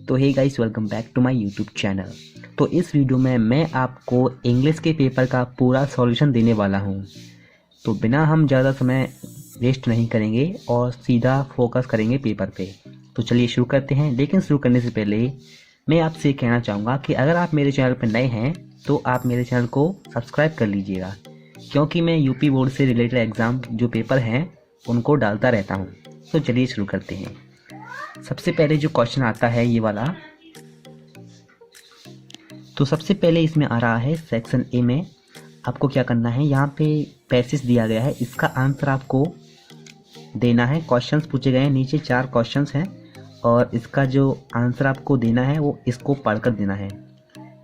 तो hey guys, welcome back to my YouTube channel. तो इस वीडियो में मैं आपको इंग्लिश के पेपर का पूरा सॉल्यूशन देने वाला हूं। तो बिना हम ज़्यादा समय वेस्ट नहीं करेंगे और सीधा फोकस करेंगे पेपर पे। तो चलिए शुरू करते हैं। लेकिन शुरू करने से पहले मैं आपसे कहना चाहूँगा कि अगर आप मेरे चैनल पर नए हैं तो आप मेरे चैनल को सब्सक्राइब कर लीजिएगा, क्योंकि मैं यूपी बोर्ड से रिलेटेड एग्ज़ाम जो पेपर हैं उनको डालता रहता हूँ। तो चलिए शुरू करते हैं। सबसे पहले जो क्वेश्चन आता है ये वाला, तो सबसे पहले इसमें आ रहा है सेक्शन ए में आपको क्या करना है। यहाँ पे पैसेज दिया गया है, इसका आंसर आपको देना है। क्वेश्चंस पूछे गए हैं, नीचे 4 क्वेश्चंस हैं और इसका जो आंसर आपको देना है वो इसको पढ़कर देना है।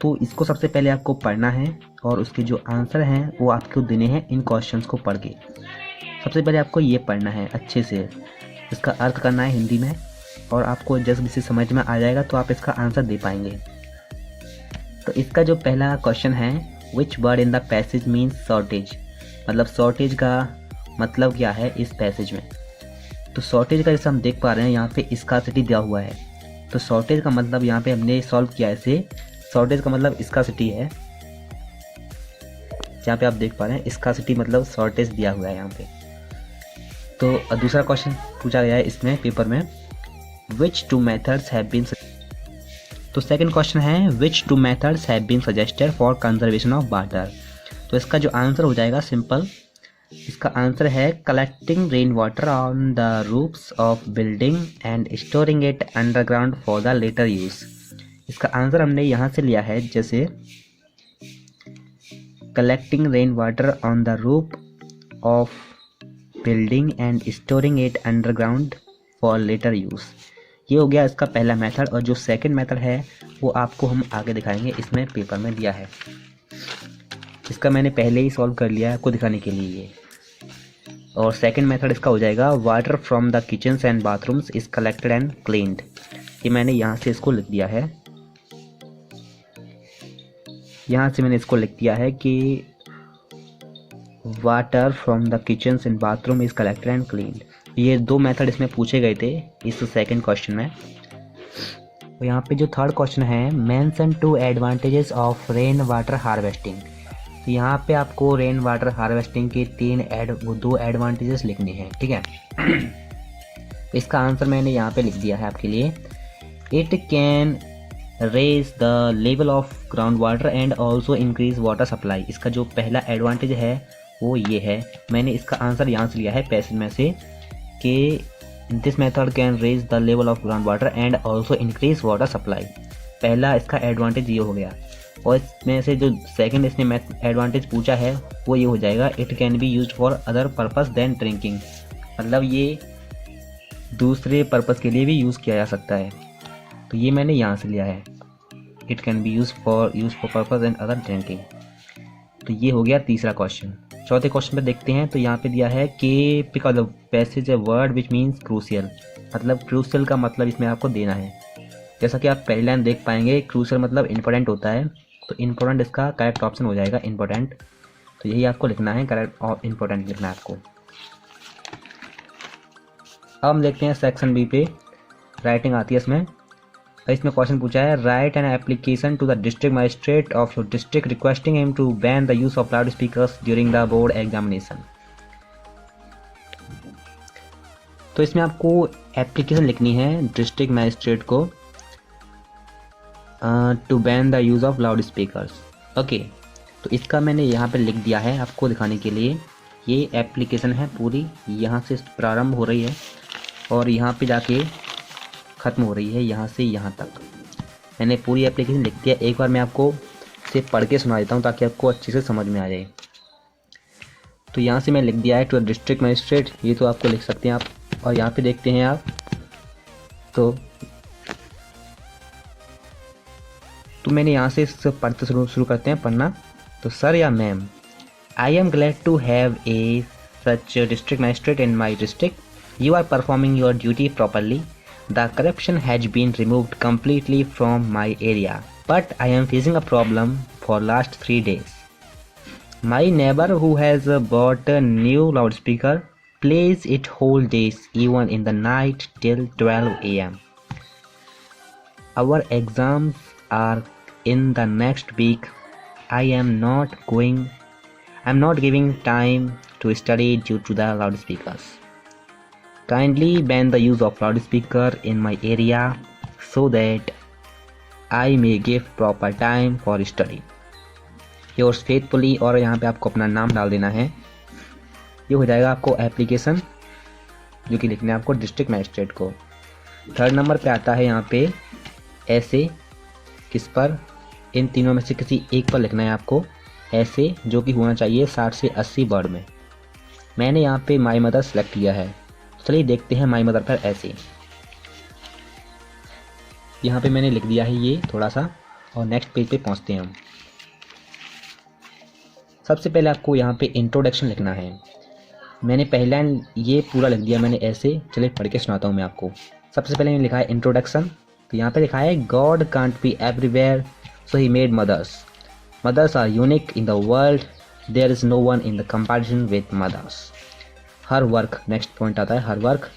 तो इसको सबसे पहले आपको पढ़ना है और उसके जो आंसर हैं वो आपको देने हैं इन क्वेश्चंस को पढ़ के। सबसे पहले आपको ये पढ़ना है अच्छे से, इसका अर्थ करना है हिंदी में, और आपको जब इसे समझ में आ जाएगा तो आप इसका आंसर दे पाएंगे। तो इसका जो पहला क्वेश्चन है, which word in the passage means shortage, मतलब शॉर्टेज का मतलब क्या है इस पैसेज में। तो शॉर्टेज का जैसे हम देख पा रहे हैं यहाँ पे स्कार्सिटी दिया हुआ है। तो शॉर्टेज का मतलब यहाँ पे हमने सॉल्व किया इसे, शॉर्टेज का मतलब स्कार्सिटी है। यहाँ पे आप देख पा रहे हैं स्कार्सिटी मतलब शॉर्टेज दिया हुआ है यहाँ पे। तो दूसरा क्वेश्चन पूछा गया है इसमें पेपर में, which two methods have been, तो सेकंड क्वेश्चन है which two methods have been suggested for conservation of water। तो इसका जो आंसर हो जाएगा सिंपल, इसका आंसर है collecting rain water on the roofs of building and storing it underground for the later use। इसका answer हमने यहाँ से लिया है, जैसे collecting rain water on the roof of building and storing it underground for later use। ये हो गया इसका पहला मेथड, और जो सेकंड मेथड है वो आपको हम आगे दिखाएंगे, इसमें पेपर में दिया है। इसका मैंने पहले ही सॉल्व कर लिया है आपको दिखाने के लिए ये। और सेकंड मेथड इसका हो जाएगा, water from the kitchens and bathrooms is collected and cleaned. ये मैंने यहाँ से इसको लिख दिया है, यहाँ से मैंने इसको लिख दिया है कि water from the kitchens and bathroom is collected and cleaned. ये 2 मेथड इसमें पूछे गए थे इस सेकंड क्वेश्चन में। तो यहाँ पे जो थर्ड क्वेश्चन है, mention 2 advantages of rain water harvesting. तो यहाँ पे आपको रेन वाटर हार्वेस्टिंग के 2 एडवांटेजेस लिखने हैं, ठीक है। इसका आंसर मैंने यहाँ पे लिख दिया है आपके लिए, it can raise the level of ground water and also increase water supply. इसका जो पहला एडवांटेज है वो ये है, मैंने इसका आंसर यहाँ से लिया है पैसेज में से, कि this method can raise the level of ground water and also increase water supply. पहला इसका एडवांटेज ये हो गया। और इसमें से जो सेकंड इसने एडवांटेज पूछा है वो ये हो जाएगा, it can be used for other purpose than drinking, मतलब ये दूसरे पर्पस के लिए भी यूज़ किया जा सकता है। तो ये मैंने यहाँ से लिया है, it can B use for purpose and other drinking. तो ये हो गया तीसरा क्वेश्चन। चौथे क्वेश्चन पे देखते हैं। तो यहाँ पे दिया है कि pick the passage a word which means crucial, मतलब क्रूशियल का मतलब इसमें आपको देना है। जैसा कि आप पहली लाइन देख पाएंगे, क्रूशियल मतलब इंपॉर्टेंट होता है, तो इंपॉर्टेंट इसका करेक्ट ऑप्शन हो जाएगा, इंपॉर्टेंट। तो यही आपको लिखना है, करेक्ट और इंपॉर्टेंट लिखना है आपको। अब हम देखते हैं सेक्शन बी पे, राइटिंग आती है इसमें। इसमें क्वेश्चन पूछा है, write an application to the district magistrate of your district requesting him to ban the use of loud speakers during the board examination. तो इसमें आपको एप्लीकेशन लिखनी है डिस्ट्रिक्ट मजिस्ट्रेट को to ban the use of loud speakers. Okay, तो इसका मैंने यहाँ पे लिख दिया है आपको दिखाने के लिए। ये एप्लीकेशन है पूरी, यहाँ से प्रारंभ हो रही है और यहाँ पे जाके ख़त्म हो रही है, यहाँ से यहाँ तक मैंने पूरी एप्लीकेशन लिख दिया। एक बार मैं आपको इसे पढ़ के सुना देता हूँ ताकि आपको अच्छे से समझ में आ जाए। तो यहाँ से मैं लिख दिया है टू डिस्ट्रिक्ट मजिस्ट्रेट, ये तो आपको लिख सकते हैं आप। और यहाँ पे देखते हैं आप, तो मैंने यहाँ से पढ़ते शुरू करते हैं पढ़ना। तो सर या ma'am, I am glad to have a such district magistrate in my district. You are performing your duty properly. The corruption has been removed completely from my area, but I am facing a problem for last 3 days. My neighbor who has bought a new loudspeaker plays it whole days, even in the night till 12 a.m. our exams are in the next week. I'm not giving time to study due to the loudspeakers. Kindly ban the use of loudspeaker in my area so that I may give proper time for study. Yours faithfully, और यहाँ पे आपको अपना नाम डाल देना है। ये हो जाएगा आपको एप्लीकेशन, जो कि लिखना है आपको डिस्ट्रिक्ट मैजिस्ट्रेट को। थर्ड नंबर पे आता है यहाँ पे ऐसे, किस पर, इन तीनों में से किसी एक पर लिखना है आपको ऐसे, जो कि होना चाहिए 60 से 80 वर्ड में। मैंने यहाँ पे माई मदर सेलेक्ट किया है, चलिए देखते हैं माई मदर पर ऐसे। यहाँ पे मैंने लिख दिया है ये थोड़ा सा, और नेक्स्ट पेज पे पहुँचते हैं हम। सबसे पहले आपको यहाँ पे इंट्रोडक्शन लिखना है। मैंने पहला ये पूरा लिख दिया मैंने ऐसे, चलिए पढ़ के सुनाता हूँ मैं आपको। सबसे पहले मैंने लिखा है इंट्रोडक्शन, तो यहाँ पे लिखा है God can't be everywhere so he made mothers. Mothers are unique in the world, there is no one in the comparison with mothers. Her work, next point आता है her work,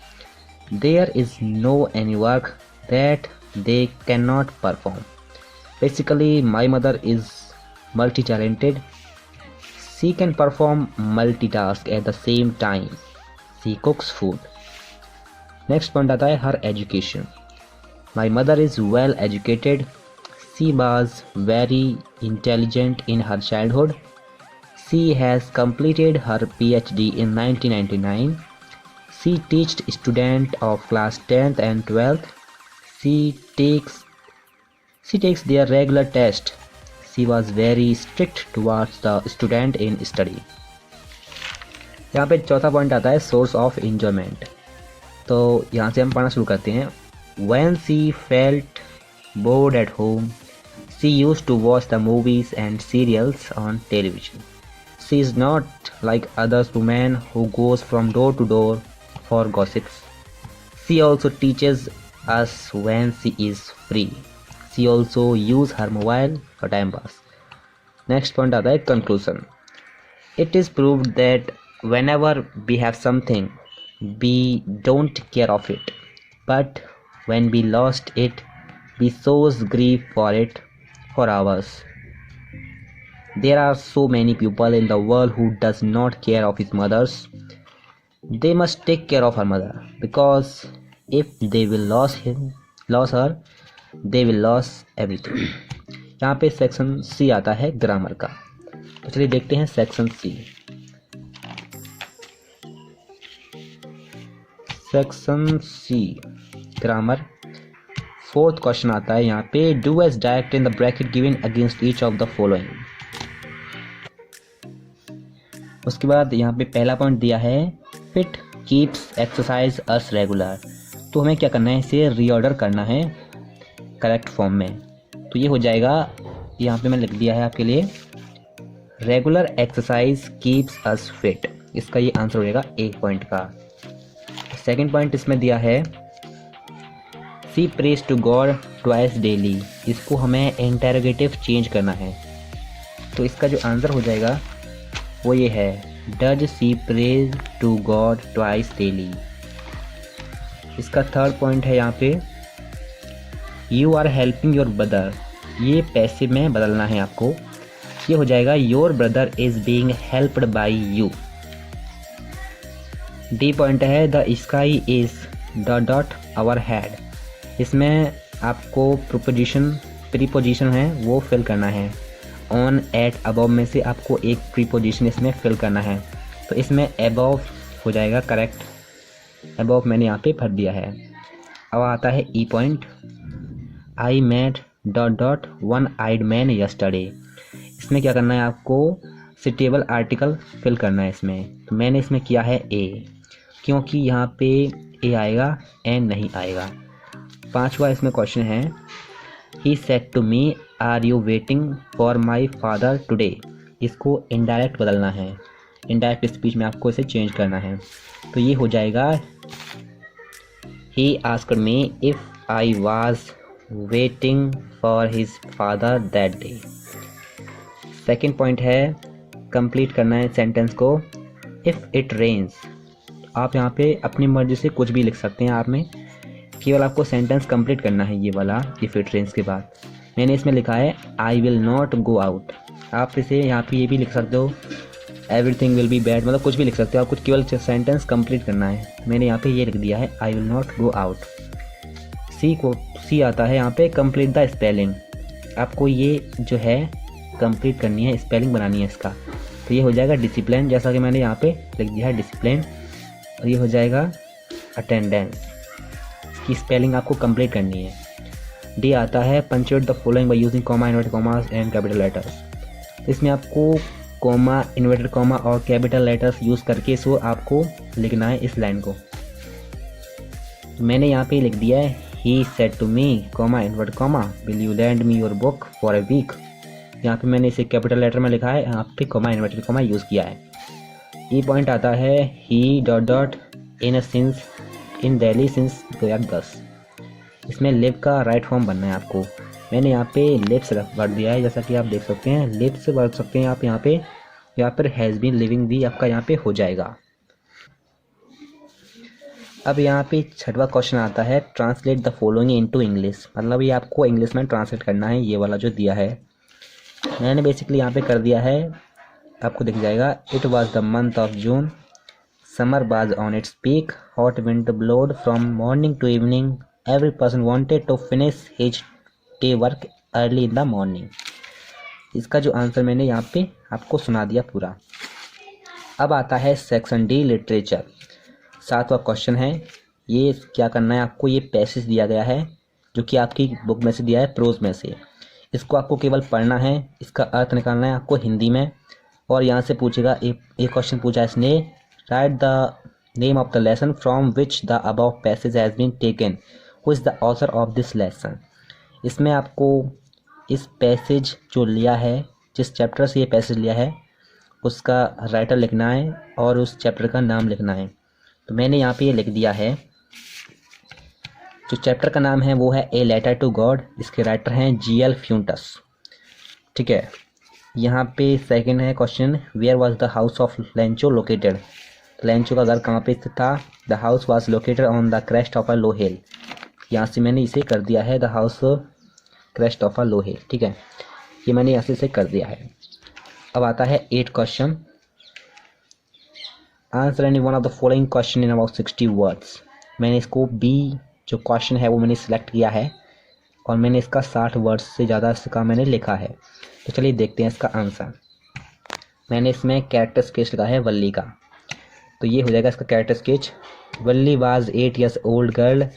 there is no any work that they can not perform. Basically my mother is multi talented, she can perform multitask at the same time, she cooks food। Next point आता है her education. My mother is well educated, she was very intelligent in her childhood, she has completed her PhD in 1999, she teached student of class 10th and 12th, she takes their regular test, she was very strict towards the student in study। यहाँ पे चौथा point आता है source of enjoyment. तो यहाँ से हम पढ़ना शुरू करते हैं। When she felt bored at home, she used to watch the movies and serials on television. She is not like other women who goes from door to door for gossips. She also teaches us when she is free. She also use her mobile for time pass। Next point आता है conclusion. It is proved that whenever we have something we don't care of it, but when we lost it we shows grief for it for hours। There are so many people in the world who does not care of his mothers, they must take care of her mother, because if they will lose her they will lose everything। यहाँ पे section C आता है grammar का, तो चलिए देखते हैं section C. Section C grammar, fourth question आता है यहाँ पे, do as direct in the bracket given against each of the following. उसके बाद यहाँ पे पहला पॉइंट दिया है fit keeps exercise us regular, तो हमें क्या करना है, इसे रीऑर्डर करना है करेक्ट फॉर्म में। तो ये हो जाएगा, यहाँ पे मैं लिख दिया है आपके लिए, regular exercise keeps us fit, इसका ये आंसर हो जाएगा ए पॉइंट का। सेकंड पॉइंट इसमें दिया है C prays to God twice daily, इसको हमें इंटेरोगेटिव चेंज करना है, तो इसका जो आंसर हो जाएगा वो ये है, does C prays to God twice daily. इसका थर्ड पॉइंट है यहाँ पे, you are helping your brother, ये पैसे में बदलना है आपको, ये हो जाएगा your brother is being helped by you. D point है the sky is dot our head, इसमें आपको प्रीपोजिशन है वो फिल करना है। ऑन, एट, अबव में से आपको एक प्रीपोजिशन इसमें फिल करना है, तो इसमें अबव हो जाएगा करेक्ट, अबव मैंने यहाँ पे भर दिया है। अब आता है E point, I met dot one eyed man yesterday, इसमें क्या करना है आपको, सिटेबल आर्टिकल फिल करना है इसमें, तो मैंने इसमें किया है ए, क्योंकि यहाँ पे ए आएगा एन नहीं आएगा। पांचवा इसमें क्वेश्चन है, he said to me are you waiting for my father today, इसको इनडायरेक्ट बदलना है, इनडायरेक्ट स्पीच में आपको इसे चेंज करना है, तो ये हो जाएगा he asked me if I was waiting for his father that day. Second point है कंप्लीट करना है सेंटेंस को, इफ़ इट रेन्स, आप यहाँ पे अपनी मर्जी से कुछ भी लिख सकते हैं आप में, केवल आपको सेंटेंस कंप्लीट करना है ये वाला इफ इट रेन्स के बाद। मैंने इसमें लिखा है I will not go out. आप इसे यहाँ पे ये भी लिख सकते हो एवरीथिंग विल बी बैड, मतलब कुछ भी लिख सकते हो, आपको केवल सेंटेंस कंप्लीट करना है। मैंने यहाँ पे ये लिख दिया है I will not go out. C आता है यहाँ पे कंप्लीट द स्पेलिंग। आपको ये जो है कंप्लीट करनी है, स्पेलिंग बनानी है इसका। तो ये हो जाएगा डिसिप्लिन, जैसा कि मैंने यहाँ पे लिख दिया है डिसिप्लिन। और ये हो जाएगा अटेंडेंस की स्पेलिंग आपको कंप्लीट करनी है। डी आता है punctuate the following by using comma, inverted commas and capital letters. इसमें आपको कॉमा, इन्वर्टेड कॉमा और कैपिटल लेटर्स यूज़ करके सो आपको लिखना है इस लाइन को। मैंने यहाँ पे लिख दिया है he said to me comma inverted comma will you lend me your book for a week. यहाँ पे मैंने इसे कैपिटल लेटर में लिखा है, यहाँ पे कॉमा इन्वर्टेड कॉमा यूज़ किया है। ई पॉइंट आता है he dot dot in Delhi since 2010। इसमें लिव का राइट फॉर्म बनना है आपको। मैंने यहाँ पे लिप्स भर दिया है, जैसा कि आप देख सकते हैं लिप्स भर सकते हैं आप यहाँ पे, या फिर हैज़ बीन लिविंग भी आपका यहाँ पे हो जाएगा। अब यहाँ पे छठवां क्वेश्चन आता है translate the following into English, मतलब ये आपको इंग्लिश में ट्रांसलेट करना है ये वाला जो दिया है। मैंने बेसिकली यहाँ पे कर दिया है, आपको दिख जाएगा। It was the month of June, summer was on its peak, hot wind blowed from morning to evening, every person wanted to finish his day work early in the morning. इसका जो आंसर मैंने यहाँ पे आपको सुना दिया पूरा। अब आता है सेक्शन डी लिटरेचर, सातवां क्वेश्चन है। ये क्या करना है आपको, ये पैसेज दिया गया है जो कि आपकी बुक में से दिया है प्रोज में से। इसको आपको केवल पढ़ना है, इसका अर्थ निकालना है आपको हिंदी में। और यहाँ से पूछेगा, एक क्वेश्चन पूछा है इसने, write the name of the lesson from which the above passage has been taken, who is the author of this lesson. इसमें आपको इस पैसेज जो लिया है, जिस चैप्टर से ये पैसेज लिया है उसका राइटर लिखना है और उस चैप्टर का नाम लिखना है। तो मैंने यहाँ पे ये लिख दिया है, जो चैप्टर का नाम है वो है ए लेटर टू गॉड, इसके राइटर हैं G.L. फ्यूंटस। ठीक है, यहाँ पे सेकंड है question, where was the house of Lencho located. Lencho का घर कहाँ पे स्थित था, the house was located on the crest of a low hill. यहाँ से मैंने इसे कर दिया है the house crest of a low hill. ठीक है, ये मैंने यहाँ से कर दिया है। अब आता है 8 question, answer any one of the following question in about 60 words. मैंने इसको बी जो क्वेश्चन है वो मैंने सिलेक्ट किया है और मैंने इसका 60 वर्ड्स से ज़्यादा इसका मैंने लिखा है। तो चलिए देखते हैं इसका आंसर। मैंने इसमें कैरेक्टर स्केच लिखा है वल्ली का, तो ये हो जाएगा इसका character sketch. Valli was 8 years old girl,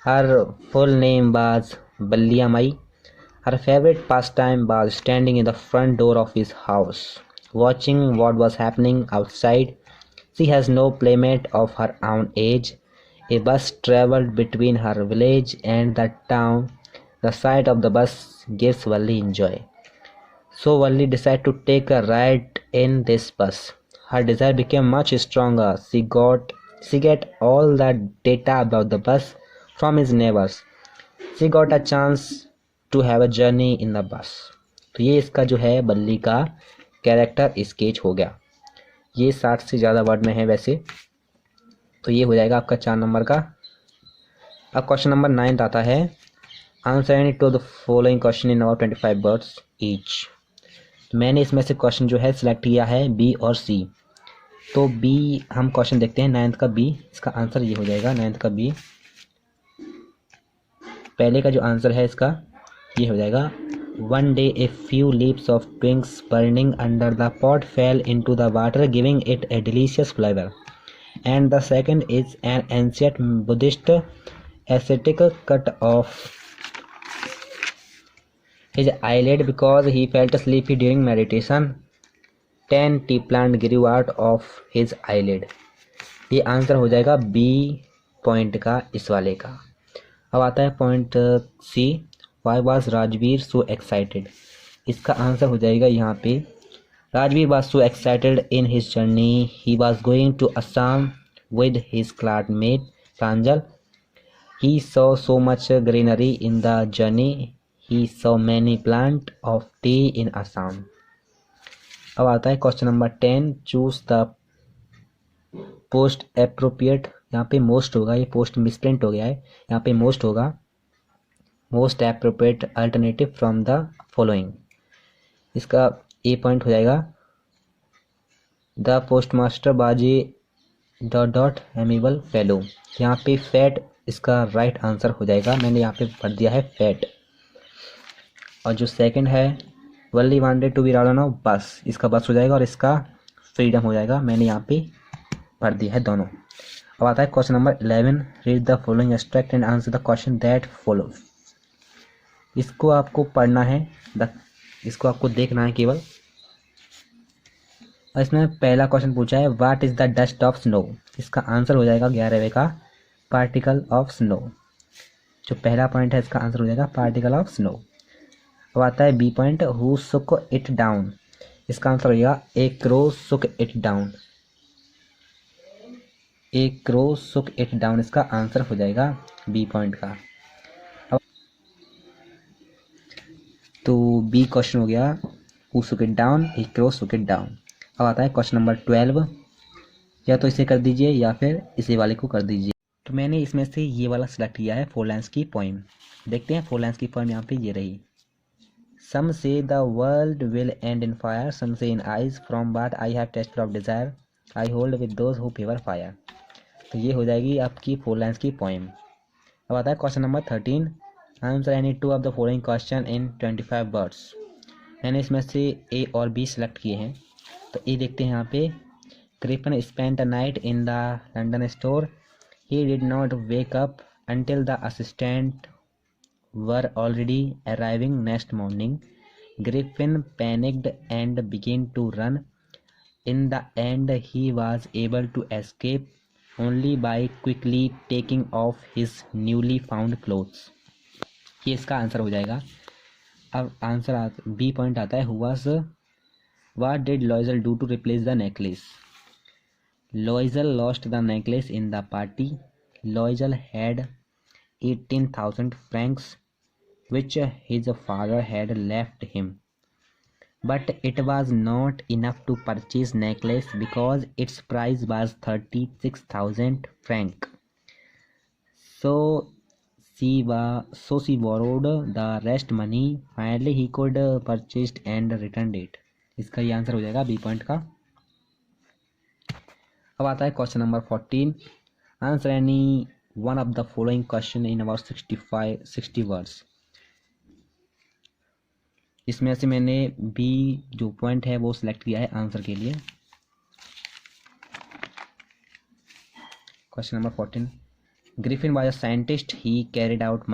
her full name was Valliammai, her favourite pastime was standing in the front door of his house watching what was happening outside. She has no playmate of her own age. A bus travelled between her village and the town. The sight of the bus gives Valli joy. So Valli decided to take a ride in this bus. Her desire became much stronger. She get all the data about the bus from his neighbors. She got a chance to have a journey in the bus. तो ये इसका जो है बल्ली का character sketch हो गया। ये 60 से ज़्यादा वर्ड में है वैसे, तो ये हो जाएगा आपका 4 नंबर का। अब क्वेश्चन नंबर 9 आता है, answer any two the following question in about 25 words each. मैंने इसमें से क्वेश्चन जो है सिलेक्ट किया है बी और सी। तो बी हम क्वेश्चन देखते हैं, 9th का बी, इसका आंसर ये हो जाएगा 9th का बी। पहले का जो आंसर है इसका ये हो जाएगा, one day a few leaves of twigs burning under the pot fell into the water giving it a delicious flavour. And the second is an ancient Buddhist ascetic cut off his eyelid because he felt sleepy during meditation. 10 tea plant grew out of his eyelid. ये answer हो जाएगा B point का, इस वाले का। अब आता है point C, why was Rajveer so excited. इसका आंसर हो जाएगा यहाँ पे, Rajveer was so excited in his journey. He was going to Assam with his classmate Pranjal. He saw so much greenery in the journey. He saw many plants of tea in Assam. अब आता है question number 10, choose the post appropriate यहाँ पे most होगा, ये post misprint हो गया है, यहाँ पे मोस्ट होगा, most appropriate alternative from the following. इसका ए पॉइंट हो जाएगा द पोस्टमास्टर बाजी डॉट डॉट एमिबल फेलो। यहाँ पे फैट इसका राइट आंसर हो जाएगा, मैंने यहाँ पे पढ़ दिया है फैट। और जो सेकंड है वल्ली वांटेड टू बी राणा, बस इसका बस हो जाएगा और इसका फ्रीडम हो जाएगा, मैंने यहाँ पे पढ़ दिया है दोनों। अब आता है question number 11, read the following extract and answer the question that follow. इसको आपको पढ़ना है, इसको आपको देखना है केवल। और इसमें पहला क्वेश्चन पूछा है what is the dust of snow. इसका आंसर हो जाएगा 11वें का पार्टिकल ऑफ स्नो। जो पहला पॉइंट है इसका आंसर हो जाएगा पार्टिकल ऑफ स्नो। अब आता है बी पॉइंट हु सुक इट डाउन। इसका आंसर हो जाएगा ए क्रो सुक इट डाउन। ए क्रो सुक इट डाउन इसका आंसर हो जाएगा बी पॉइंट का। तो बी क्वेश्चन हो गया हु सुक इट डाउन, ए क्रो सुक इट डाउन। अब आता है क्वेश्चन नंबर 12, या तो इसे कर दीजिए या फिर इसी वाले को कर दीजिए। तो मैंने इसमें से ये वाला सिलेक्ट किया है, 4 लाइन्स की पोइम। देखते हैं 4 लाइन्स की पोइम यहाँ पे ये रही। Some say the world will end in fire, some say in ice. From what I have tasted of desire, I hold with those who favor fire. तो ये हो जाएगी आपकी 4 लाइन्स की पोइम। अब आता है question number 13, answer any 2 of the following question in 25 words. मैंने इसमें से ए और बी सिलेक्ट किए हैं, तो ए देखते हैं यहाँ पे। Griffin spent a night in the London store. He did not wake up until the assistant were already arriving next morning. Griffin panicked and began to run. In the end, he was able to escape only by quickly taking off his newly found clothes. ये इसका answer हो जाएगा। अब answer B point आता है what did Loisel do to replace the necklace? Loisel lost the necklace in the party. Loisel had 18,000 francs which his father had left him, but it was not enough to purchase necklace because its price was 36,000 francs. So she borrowed the rest money. Finally he could purchased and returned it. इसका ये answer हो जाएगा B point का। अब आता है question number 14, answer any one of the following question in about 60 words. इसमें से मैंने बी जो पॉइंट है वो सिलेक्ट किया है आंसर के लिए। Question number 14, Griffin was a scientist, he carried out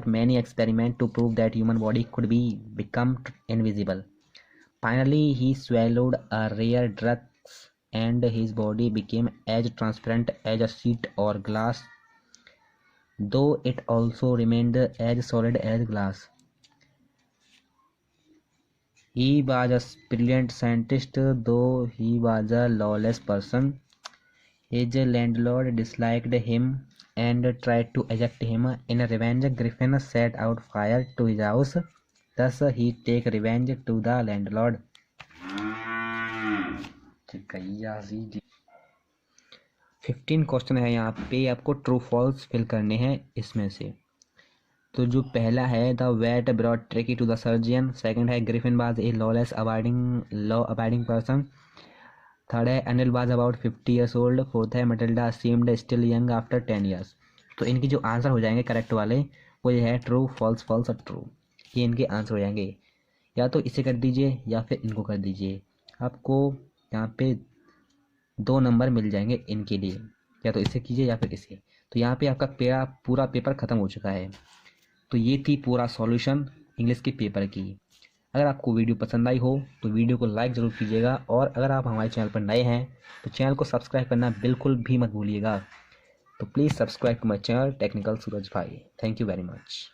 many experiments to prove that human body could become invisible. Finally he swallowed a rare drug and his body became as transparent as a sheet or glass, though it also remained as solid as glass. He was a brilliant scientist, though he was a lawless person. His landlord disliked him and tried to eject him. In revenge, Griffin set out fire to his house. Thus, he take revenge to the landlord. 15 question है यहाँ पे, आपको true false fill करने हैं इसमें से। तो जो पहला है the vet brought Tricki to the surgeon, second है Griffin was a law abiding person, third है Anil was about 50 years old, fourth है Matilda seemed still young after 10 years. तो इनके जो आंसर हो जाएंगे करेक्ट वाले वो ये है ट्रू फॉल्स फॉल्स और ट्रू, ये इनके आंसर हो जाएंगे। या तो इसे कर दीजिए या फिर इनको कर दीजिए, आपको यहाँ पे 2 नंबर मिल जाएंगे इनके लिए, या तो इसे कीजिए या फिर इसे। तो यहाँ पे आपका पूरा पेपर ख़त्म हो चुका है। तो ये थी पूरा सॉल्यूशन इंग्लिश के पेपर की। अगर आपको वीडियो पसंद आई हो तो वीडियो को लाइक ज़रूर कीजिएगा, और अगर आप हमारे चैनल पर नए हैं तो चैनल को सब्सक्राइब करना बिल्कुल भी मत भूलिएगा। तो please subscribe to my channel technical Suraj भाई। Thank you very much.